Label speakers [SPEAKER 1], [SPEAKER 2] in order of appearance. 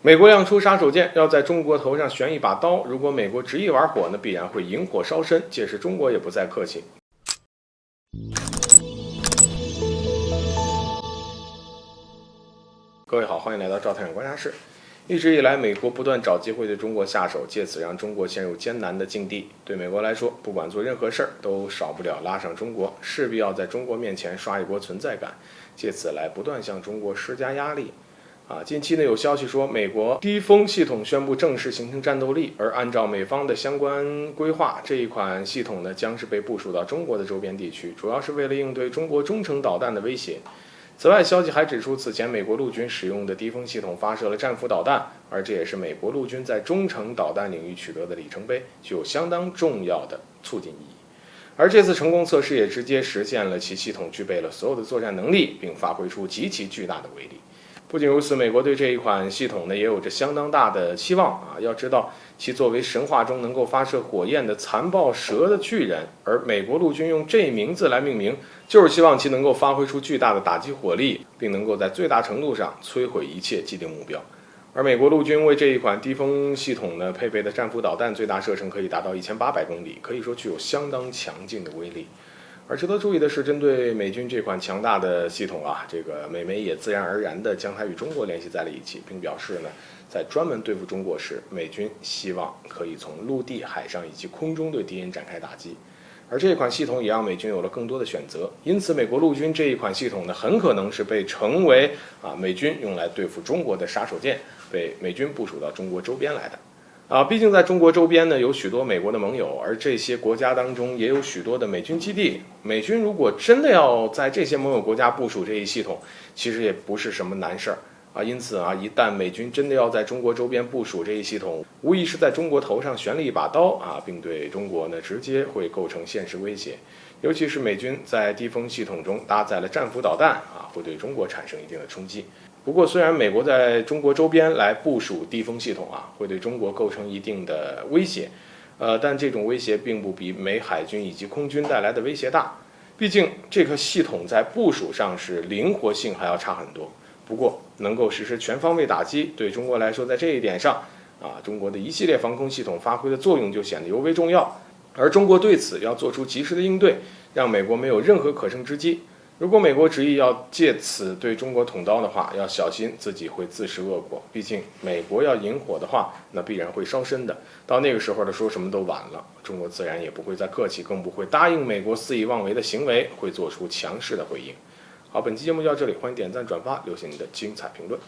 [SPEAKER 1] 美国亮出杀手锏，要在中国头上悬一把刀。如果美国执意玩火，那必然会引火烧身，届时中国也不再客气。各位好，欢迎来到赵太阳观察室。一直以来，美国不断找机会对中国下手，借此让中国陷入艰难的境地。对美国来说，不管做任何事儿，都少不了拉上中国，势必要在中国面前刷一波存在感，借此来不断向中国施加压力。近期呢有消息说，美国低风系统宣布正式形成战斗力，而按照美方的相关规划，这一款系统呢将是被部署到中国的周边地区，主要是为了应对中国中程导弹的威胁。此外，消息还指出，此前美国陆军使用的低风系统发射了战斧导弹，而这也是美国陆军在中程导弹领域取得的里程碑，具有相当重要的促进意义。而这次成功测试也直接实现了其系统具备了所有的作战能力，并发挥出极其巨大的威力。不仅如此，美国对这一款系统呢也有着相当大的期望要知道，其作为神话中能够发射火焰的残暴蛇的巨人，而美国陆军用这名字来命名，就是希望其能够发挥出巨大的打击火力，并能够在最大程度上摧毁一切既定目标。而美国陆军为这一款低风系统呢配备的战斧导弹最大射程可以达到1800公里，可以说具有相当强劲的威力。而值得注意的是，针对美军这款强大的系统这个美媒也自然而然地将它与中国联系在了一起，并表示呢，在专门对付中国时，美军希望可以从陆地、海上以及空中对敌人展开打击。而这款系统也让美军有了更多的选择，因此美国陆军这一款系统呢，很可能是被成为美军用来对付中国的杀手锏，被美军部署到中国周边来的。毕竟在中国周边呢有许多美国的盟友，而这些国家当中也有许多的美军基地。美军如果真的要在这些盟友国家部署这一系统，其实也不是什么难事儿因此一旦美军真的要在中国周边部署这一系统，无疑是在中国头上悬了一把刀并对中国呢直接会构成现实威胁。尤其是美军在低风系统中搭载了战斧导弹会对中国产生一定的冲击。不过，虽然美国在中国周边来部署低风系统会对中国构成一定的威胁，但这种威胁并不比美海军以及空军带来的威胁大。毕竟这个系统在部署上是灵活性还要差很多。不过，能够实施全方位打击，对中国来说，在这一点上中国的一系列防空系统发挥的作用就显得尤为重要。而中国对此要做出及时的应对，让美国没有任何可乘之机。如果美国执意要借此对中国捅刀的话，要小心自己会自食恶果。毕竟美国要引火的话，那必然会烧身的。到那个时候说什么都晚了，中国自然也不会再客气，更不会答应美国肆意妄为的行为，会做出强势的回应。好，本期节目就到这里，欢迎点赞转发，留下你的精彩评论。